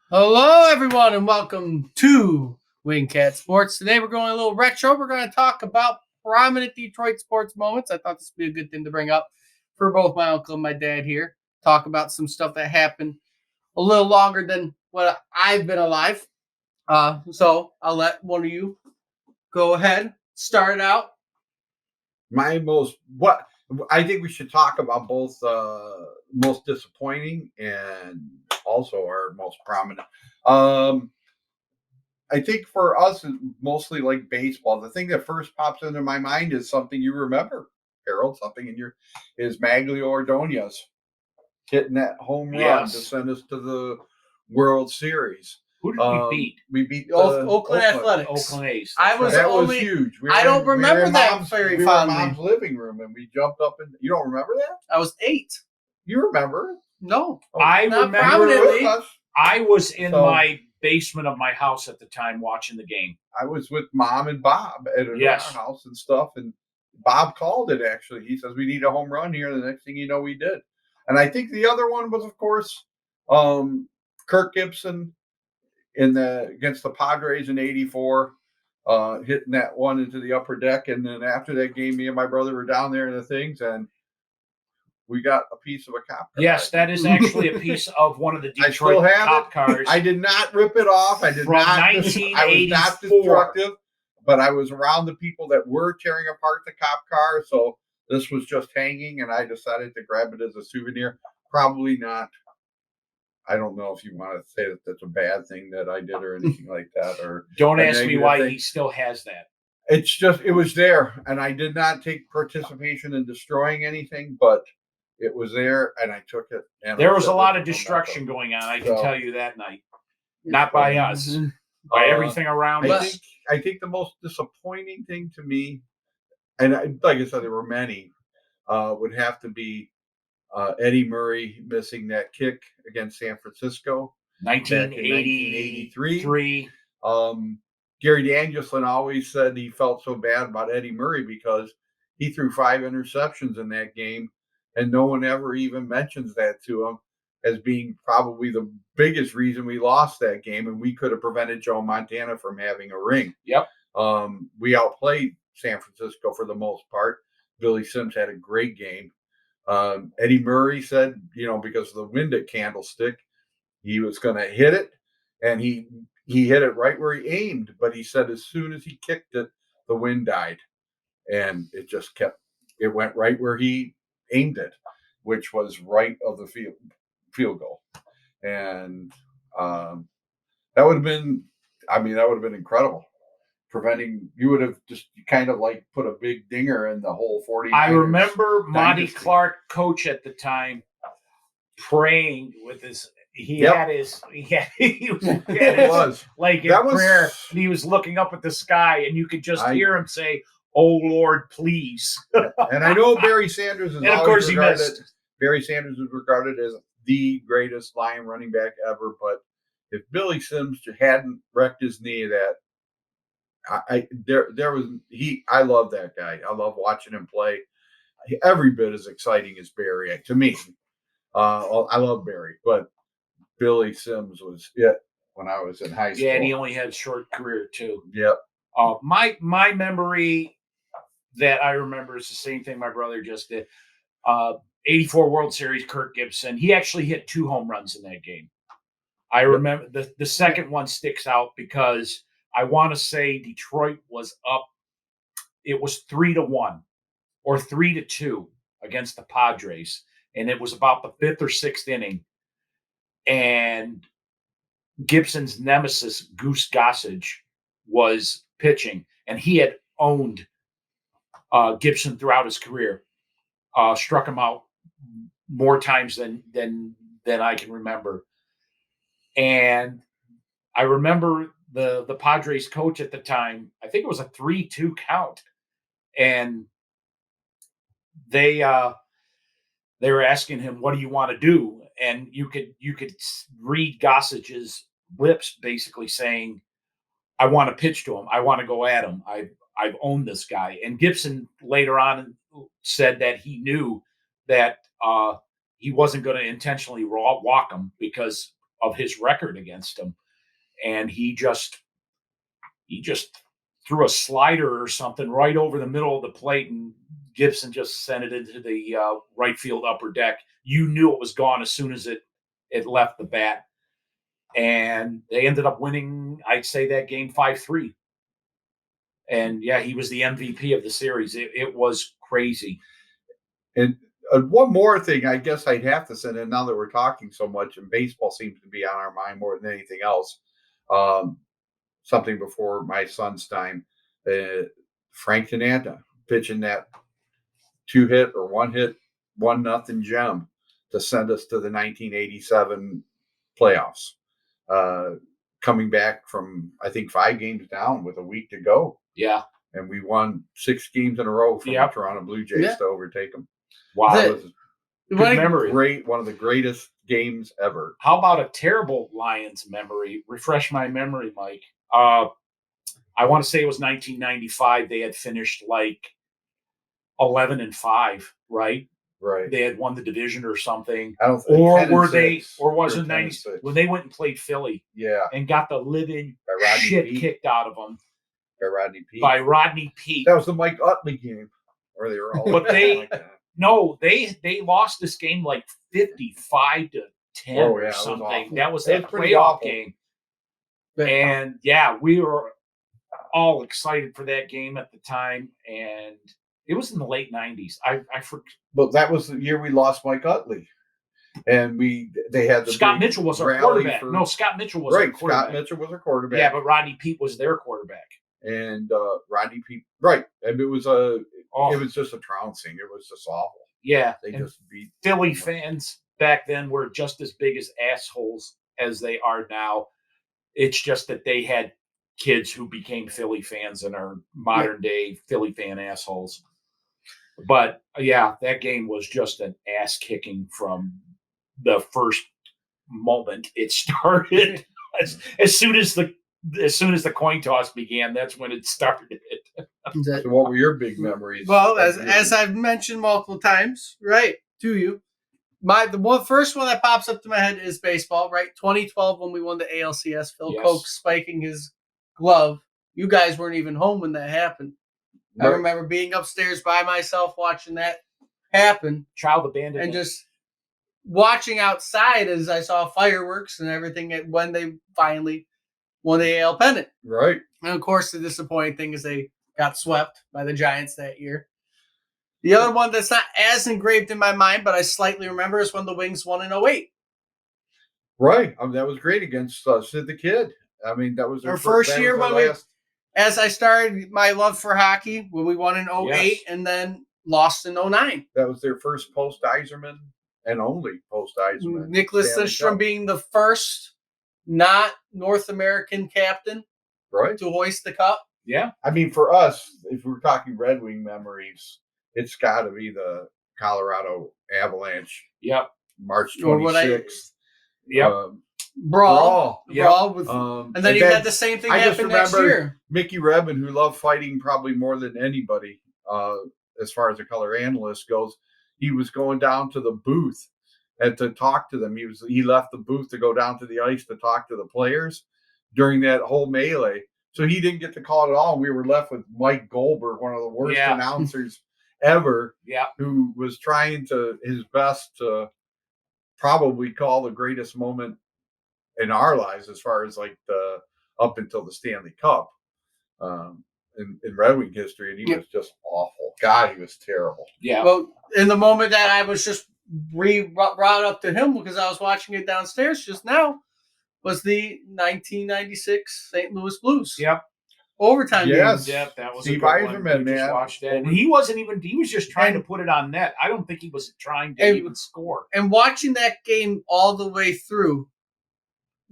Hello, everyone, and welcome to Wingcat Sports. Today, we're going a little retro. We're going to talk about prominent Detroit sports moments. I thought this would be a good thing to bring up for both my uncle and my dad here. Talk about some stuff that happened a little longer than what I've been alive. So I'll let one of you go ahead, start out. My most what I think we should talk about both most disappointing and also our most prominent. I think for us, it's mostly like baseball. The thing that first pops into my mind is something you remember, Harold. Something in your is Maglio Ordonez hitting that home run to send us to the World Series. Who did we beat? We beat Oakland Athletics. Oakland A's. That was huge. I don't remember that very fondly. We were in Mom's living room and we jumped up and you don't remember that? I was 8. You remember? No, I not remember. prominently. I was in my basement of my house at the time watching the game. I was with Mom and Bob at our house and stuff, and Bob called it. Actually, he says we need a home run here. The next thing you know, we did. And I think the other one was, of course, Kirk Gibson against the Padres in '84, hitting that one into the upper deck. And then after that game, me and my brother were down there in the things, and we got a piece of a cop car. Yes, that is actually a piece of one of the Detroit cop cars. I did not rip it off. I was not destructive, but I was around the people that were tearing apart the cop car. So this was just hanging, and I decided to grab it as a souvenir. Probably not. I don't know if you want to say that that's a bad thing that I did or anything like that. Or don't ask me why he still has that. It's just, it was there, and I did not take participation in destroying anything, but it was there, and I took it. And there was a lot of destruction going on, I can tell you that night. Not by us, by everything around us. I think the most disappointing thing to me, and like I said, there were many, would have to be Eddie Murray missing that kick against San Francisco. 1983. Gary Danielson always said he felt so bad about Eddie Murray because he threw 5 interceptions in that game. And no one ever even mentions that to him as being probably the biggest reason we lost that game. And we could have prevented Joe Montana from having a ring. Yep. We outplayed San Francisco for the most part. Billy Sims had a great game. Eddie Murray said, because of the wind at Candlestick, he was going to hit it. And he hit it right where he aimed. But he said as soon as he kicked it, the wind died. And it just it went right where he aimed it, which was right of the field goal. And that would have been incredible. You would have just kind of like put a big dinger in the whole 40. I remember Monty Clark, coach at the time, praying with his. He was like in prayer. And he was looking up at the sky, and you could just hear him say, "Oh Lord, please." And I know Barry Sanders is, and of course, he missed. Barry Sanders is regarded as the greatest Lion running back ever. But if Billy Sims hadn't wrecked his knee, I love that guy. I love watching him play. Every bit as exciting as Barry to me. I love Barry, but Billy Sims was it when I was in high school. Yeah, and he only had a short career too. Yep. My memory that I remember is the same thing my brother just did. 84 World Series, Kirk Gibson. He actually hit 2 home runs in that game. I remember the second one sticks out because I want to say Detroit was up. It was 3-1 or 3-2 against the Padres. And it was about the 5th or 6th inning. And Gibson's nemesis, Goose Gossage, was pitching, and he had owned Gibson throughout his career. Struck him out more times than I can remember. And I remember the Padres coach at the time. I think it was a 3-2 count, and they were asking him, "What do you want to do?" And you could read Gossage's lips basically saying, "I want to pitch to him. I want to go at him. I've owned this guy." And Gibson later on said that he knew that he wasn't going to intentionally walk him because of his record against him, and he just threw a slider or something right over the middle of the plate, and Gibson just sent it into the right field upper deck. You knew it was gone as soon as it left the bat. And they ended up winning, I'd say, that game 5-3. And, yeah, he was the MVP of the series. It was crazy. And one more thing, I guess I'd have to send in now that we're talking so much, and baseball seems to be on our mind more than anything else. Something before my son's time, Frank Tananta pitching that 2-hit or 1-hit, 1-0 gem to send us to the 1987 playoffs. Coming back from, I think, 5 games down with a week to go. Yeah. And we won 6 games in a row from the Toronto Blue Jays to overtake them. Wow. That was good memory. One of the greatest games ever. How about a terrible Lions memory? Refresh my memory, Mike. I want to say it was 1995. They had finished like 11-5, right? Right. They had won the division or something. I don't think, or were they? Or was it 96 when they went and played Philly? Yeah. And got the living Rodney shit Peete. kicked out of them by Rodney Peete. That was the Mike Utley game, where they were all. But they like that. No, they lost this game like 55-10 or something. That was that playoff game. And yeah, we were all excited for that game at the time, and it was in the late 90s. I forget. But that was the year we lost Mike Utley, and they had the Scott Mitchell was our quarterback. No, Scott Mitchell was our quarterback. Scott Mitchell was our quarterback. Yeah, but Rodney Peete was their quarterback. And Rodney Peete, right? And it was just a trouncing. It was just awful. Yeah, they just beat Philly fans back then were just as big as assholes as they are now. It's just that they had kids who became Philly fans and are modern day Philly fan assholes. But yeah, that game was just an ass kicking from the first moment it started. As soon as the coin toss began, that's when it started. So what were your big memories? Well, as I've mentioned multiple times, right, to you, the first one that pops up to my head is baseball, right? 2012 when we won the ALCS, Phil Koch spiking his glove. You guys weren't even home when that happened. Right. I remember being upstairs by myself watching that happen. Child abandonment. And just watching outside as I saw fireworks and everything when they finally won the AL pennant. Right. And of course, the disappointing thing is they got swept by the Giants that year. The other one that's not as engraved in my mind, but I slightly remember, is when the Wings won in 2008. Right. That was great against Sid the Kid. I mean, that was our first year as I started my love for hockey, when we won in 2008 and then lost in 2009. That was their first post-Yzerman and only post-Yzerman. Nicholas Lidstrom being the first not North American captain to hoist the cup. Yeah. I mean, for us, if we're talking Red Wing memories, it's got to be the Colorado Avalanche. Yep. March 26th. Brawl. With, and then you had the same thing happen next year. Mickey Rebin, who loved fighting probably more than anybody, as far as a color analyst goes, he was going down to the booth and to talk to them. He left the booth to go down to the ice to talk to the players during that whole melee. So he didn't get the call at all. We were left with Mike Goldberg, one of the worst announcers ever, who was trying his best to probably call the greatest moment in our lives as far as like up until the Stanley Cup in Red Wing history, and he was just awful. God, he was terrible. Yeah. Well, in the moment that I was just brought up to him because I was watching it downstairs just now, was the 1996 St. Louis Blues. Yep. Overtime game. Yep, that was Steve a good Yzerman, one. man. Watched that. And he was just trying to put it on net. I don't think he was trying to even score. And watching that game all the way through,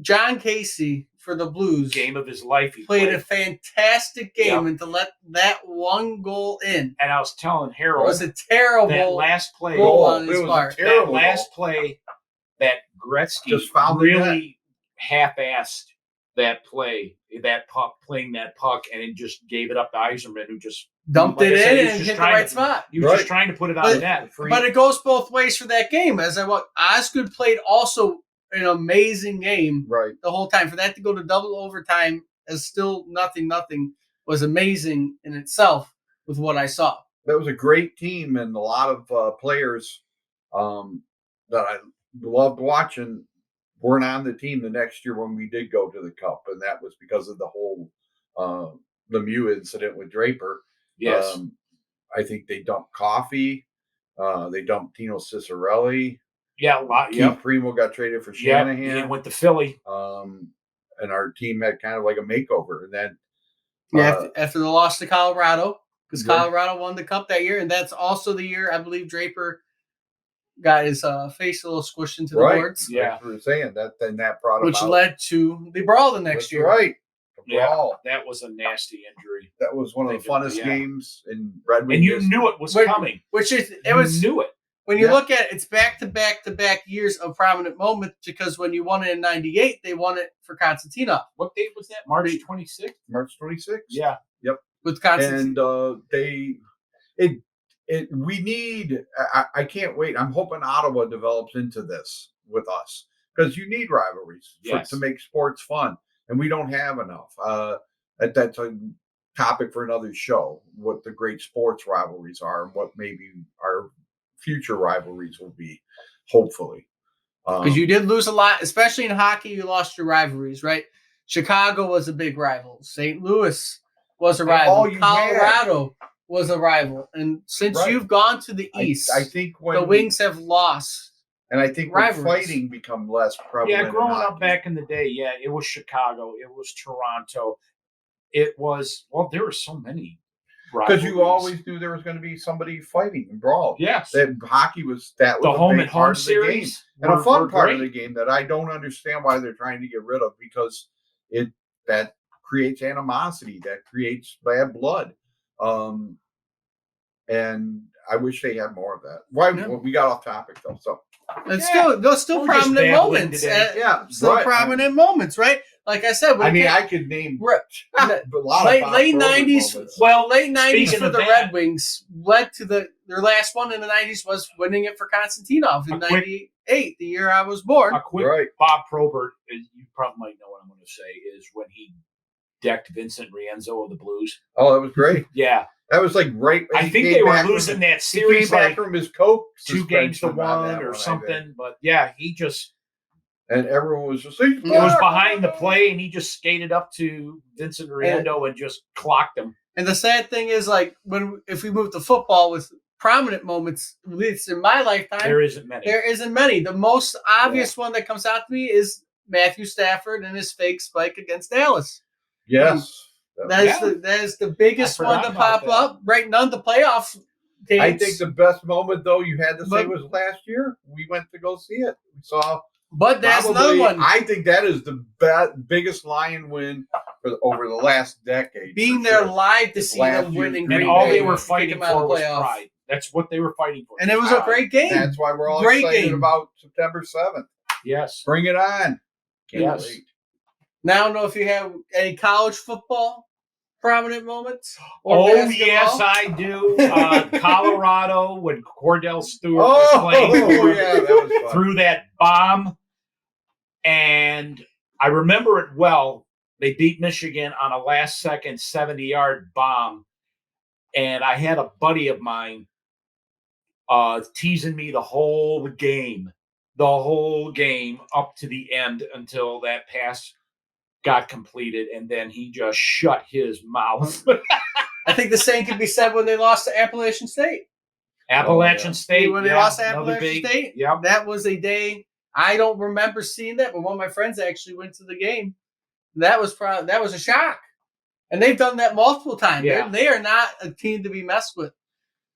John Casey for the Blues, game of his life, he played a fantastic game, and to let that one goal in. And I was telling Harold, it was a terrible that last play goal on his part. That last play that Gretzky just found really half-assed that play, that puck, playing that puck, and it just gave it up to Yzerman, who just dumped it in and hit the right spot. He was just trying to put it on the net. But it goes both ways for that game. Osgood played also an amazing game Right. the whole time. For that to go to double overtime as still nothing was amazing in itself with what I saw. That was a great team, and a lot of players that I loved watching weren't on the team the next year when we did go to the Cup, and that was because of the whole Lemieux incident with Draper. Yes. I think they dumped Coffee. They dumped Tino Cicerelli. Yeah, a lot. Keith Yep. Primo got traded for Yep. Shanahan. He went to Philly. And our team had kind of like a makeover. And then After the loss to Colorado, because Yeah. Colorado won the Cup that year, and that's also the year I believe Draper got his face a little squished into the boards, Yeah. That's what we're saying. That brought him which out. led to the brawl the next That's year. right. The Yeah, brawl. that was a nasty injury. That was one of the Thinking of it, funnest yeah. games in Red Wing And you history. knew it was Wait, coming. Which is it You was knew it. when you Yeah. look at it, it's back to back to back years of prominent moments because when you won it in '98, they won it for Konstantinov What date was that? March 26th? March 26th. Yeah. with Konstantinov. And we need. I can't wait. I'm hoping Ottawa develops into this with us because you need rivalries Yes. to make sports fun, and we don't have enough. That's a topic for another show. What the great sports rivalries are, and what maybe our future rivalries will be. Hopefully, Because you did lose a lot, especially in hockey. You lost your rivalries, right? Chicago was a big rival. St. Louis was a rival. all you Colorado was a rival. And since Right. you've gone to the East, I think when the Wings have lost. and I think when rivalries. fighting become less prevalent. Yeah, in growing up hockey. back in the day, yeah, it was Chicago, it was Toronto, it was there were so many Because you rivalries. always knew there was going to be somebody fighting and brawl. yes, That hockey was a home big and part home of the game. series And a were fun part of great. the game that I don't understand why they're trying to get rid of because that creates animosity, that creates bad blood. And I wish they had more of that. Yeah. Well, we got off topic though. So It's Yeah. those still We're just prominent babbling moments. today. yeah, Still right. prominent moments, right? Like I said, I could name Right. a lot late of Bob Probert 90s. moments. Well, late 90s Speaking for of the that- Red Wings led to their last one in the 90s was winning it for Konstantinov in A quick- 98, the year I was born. A quick Right. Bob Probert, you probably might know what I'm going to say, is when he decked Vincent Rienzo of the Blues. Oh, that was great. Yeah, That was like right. I he think came they were back from- losing that He came series back like from his coke 2 games to suspension on 1 that or one, I think. something. But yeah, he just And everyone was just It it was behind the play, and he just skated up to Vincent Rienzo and just clocked him. And the sad thing is, like, if we move to football with prominent moments, at least in my lifetime, There isn't many. there isn't many. The most obvious one that comes out to me is Matthew Stafford and his fake spike against Dallas. Yes. That is the biggest I one forgot to about pop that. up. Right, none of the playoff games. I think the best moment though you had to say But- was last year. We went to go see it. We saw but that's probably, another one. I think that is the biggest Lion win over the last decade. Being for there sure. live to It's see last them year's winning Green And Green all Bay they and were kick fighting them out of for the was playoffs. pride. That's what they were fighting for. And it was a Pride. great game. That's why we're all Great excited game. about September 7th. Yes. Bring it on. Can't Yes. wait. Now I don't know if you have any college football prominent moments. Or Oh basketball. yes, I do. Colorado when Cordell Stewart Oh, was playing yeah, that was fun. through that bomb, and I remember it well. They beat Michigan on a last-second 70-yard bomb, and I had a buddy of mine teasing me the whole game up to the end until that pass got completed, and then he just shut his mouth. I think the same could be said when they lost to Appalachian State. Appalachian yeah. State, When they yeah, lost to another Appalachian big- State, yeah. that was a day I don't remember seeing that, but one of my friends actually went to the game. That was a shock, and they've done that multiple times. Yeah. They are not a team to be messed with.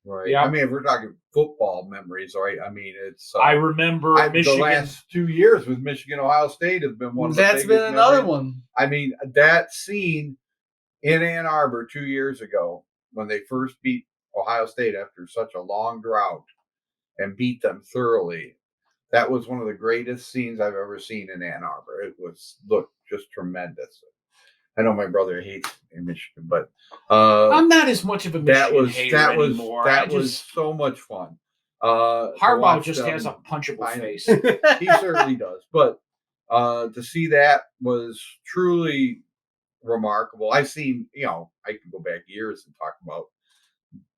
Right. Yeah. I mean, if we're talking football memories, right? I mean, it's. I remember the Michigan. last 2 years with Michigan, Ohio State has been one of the That's biggest been another memories. one. I mean, that scene in Ann Arbor 2 years ago when they first beat Ohio State after such a long drought and beat them thoroughly, that was one of the greatest scenes I've ever seen in Ann Arbor. It was, just tremendous. I know my brother hates in Michigan, but I'm not as much of a Michigan that was hater that was anymore. that I was just, so much fun. to Harbaugh watch just them. has a punchable I know. face. He certainly does. But To see that was truly remarkable. I've seen, I can go back years and talk about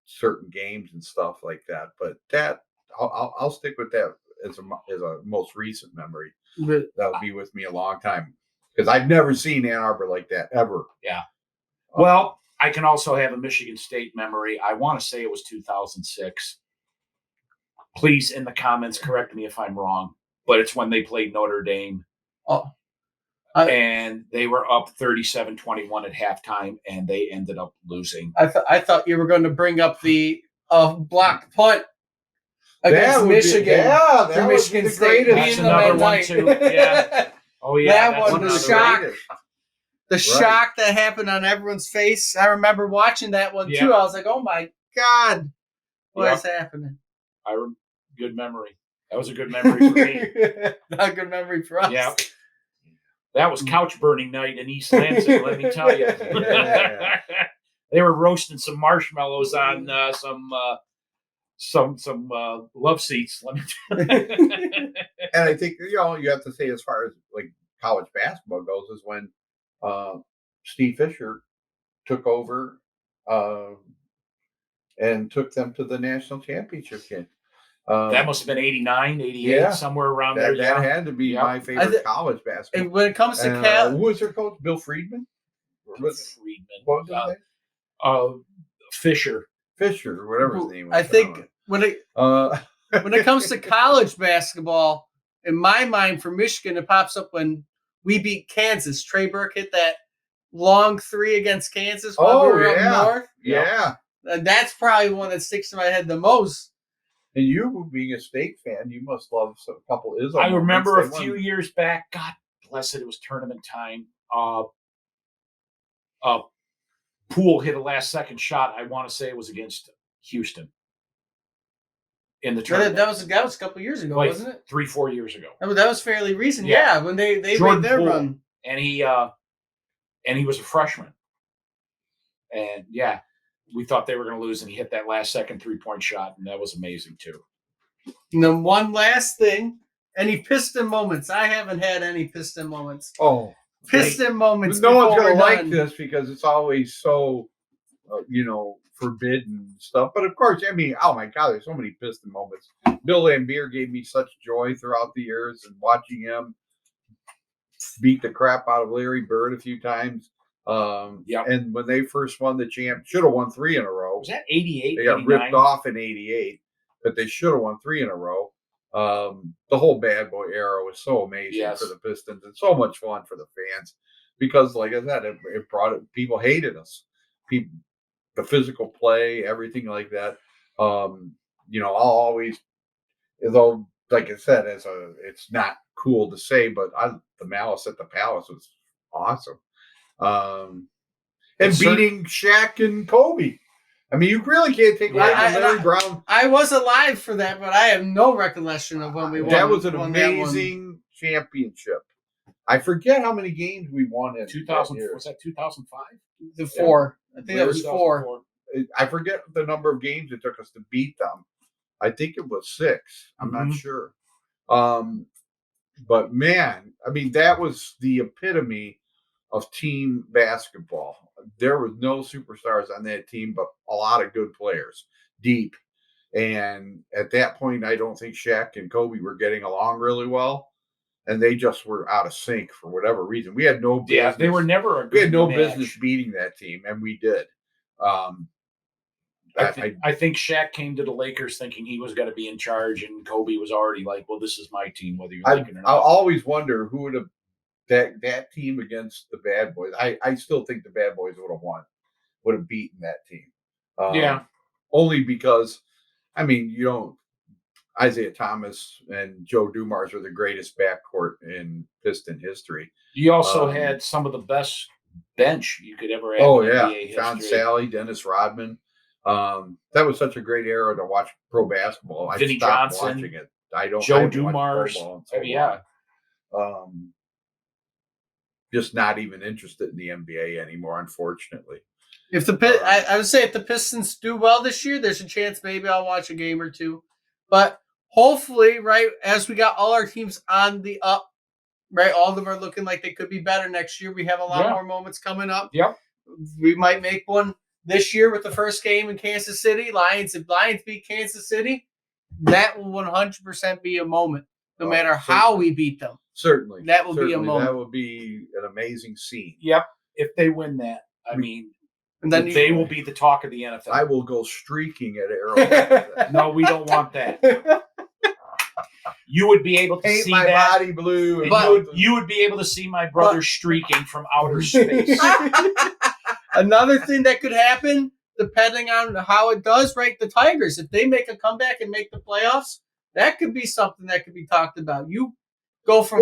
certain games and stuff like that, but that I'll stick with that as a most recent memory. But That'll be with me a long time because I've never seen Ann Arbor like that ever. Yeah. Well, I can also have a Michigan State memory. I want to say it was 2006. Please, in the comments, correct me if I'm wrong, but it's when they played Notre Dame. And they were up 37-21 at halftime, and they ended up losing. I thought you were going to bring up the block punt against Michigan. That for Michigan State. That's another one, too. Yeah. Oh, yeah. That one, the shock. The shock that happened on everyone's face. I remember watching that one, too. I was like, oh, my God. What is happening? Good memory. That was a good memory for me. Not a good memory for us. Yeah. That was couch burning night in East Lansing, let me tell you. Yeah. They were roasting some marshmallows on some love seats. Let me tell you. And I think you have to say, as far as like college basketball goes, is when Steve Fisher took over and took them to the national championship game. That must have been 89, 88, somewhere around there. That had to be my favorite college basketball. And when it comes to Cal, who was their coach? Bill Friedman? What was his name? Fisher, or whatever his name was. I think when it comes to college basketball, in my mind, for Michigan, it pops up when we beat Kansas. Trey Burke hit that long three against Kansas while we were up north. Yeah. And that's probably one that sticks in my head the most. And you, being a State fan, you must love a couple of Izzo. I remember a few years back, God bless it, it was tournament time. Poole hit a last-second shot. I want to say it was against Houston in the tournament. That was a couple years ago, wasn't it? 3-4 years ago. That was fairly recent. Yeah, when they Jordan made their Poole, run. And he was a freshman. And, we thought they were going to lose, and he hit that last-second three-point shot, and that was amazing, too. And then one last thing. Any Piston moments? I haven't had any Piston moments. Oh. Piston moments. No one's going to like this because it's always so, forbidden stuff. But, of course, I mean, oh, my God, there's so many Piston moments. Bill Laimbeer gave me such joy throughout the years, and watching him beat the crap out of Larry Bird a few times. And when they first won the champ, should have won 3 in a row. Was that 88? They got 89? ripped off in 88, but they should have won 3 in a row. The whole bad boy era was so amazing for the Pistons and so much fun for the fans because, like I said, it brought it. People hated us. The physical play, everything like that. I'll always, though, like I said, it's not cool to say, but the Malice at the Palace was awesome. And beating Shaq and Kobe. I mean, you really can't take away from Larry Brown. I was alive for that, but I have no recollection of when we won. That was an amazing championship. I forget how many games we won in 2000. Was that 2005? The 4. I think that was 4. I forget the number of games it took us to beat them. I think it was 6. I'm not sure. But man, I mean, that was the epitome of team basketball. There was no superstars on that team, but a lot of good players, deep. And at that point, I don't think Shaq and Kobe were getting along really well, and they just were out of sync for whatever reason. We had no business. Yeah, they were never a good We had no match. business beating that team, and we did. I think Shaq came to the Lakers thinking he was going to be in charge, and Kobe was already like, "Well, this is my team, whether you like it or not." I always wonder who would have that team against the Bad Boys. I still think the Bad Boys would have beaten that team. Only because, I mean, Isaiah Thomas and Joe Dumars are the greatest backcourt in Piston history. You also had some of the best bench you could ever have. Oh, in yeah. NBA John history. Sally, Dennis Rodman. That was such a great era to watch pro basketball. Vinnie I stopped Johnson, watching it. I don't. Joe I haven't watched Dumars. pro ball in so Yeah. long. Just not even interested in the NBA anymore, unfortunately. If I would say if the Pistons do well this year, there's a chance maybe I'll watch a game or two. But hopefully, right, as we got all our teams on the up, right? All of them are looking like they could be better next year. We have a lot Yeah. more moments coming up. Yep. We might make one this year with the first game in Kansas City. If Lions beat Kansas City, that will 100% be a moment, no matter how we beat them. Certainly. That will be a Certainly, moment. That will be an amazing scene. Yep. If they win that, I mean, And then they will be the talk of the NFL. I will go streaking at Arrowhead. No, we don't want that. You would be able to Paint see my that. body blue. And And you would be able to see my brother streaking from outer space. Another thing that could happen, depending on how it does, right? The Tigers, if they make a comeback and make the playoffs, that could be something that could be talked about. You go from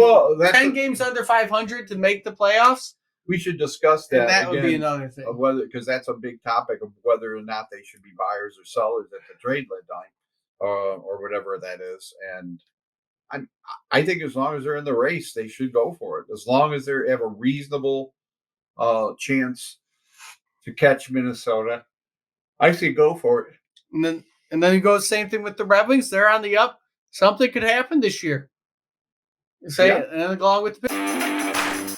10 games under 500 to make the playoffs. we should discuss that. And that would again, be another thing. of whether, because that's a big topic of whether or not they should be buyers or sellers at the trade deadline, or whatever that is. And I think as long as they're in the race, they should go for it. As long as they have a reasonable chance to catch Minnesota, I say go for it. And then you go the same thing with the Red Wings. They're on the up. Something could happen this year. And along with the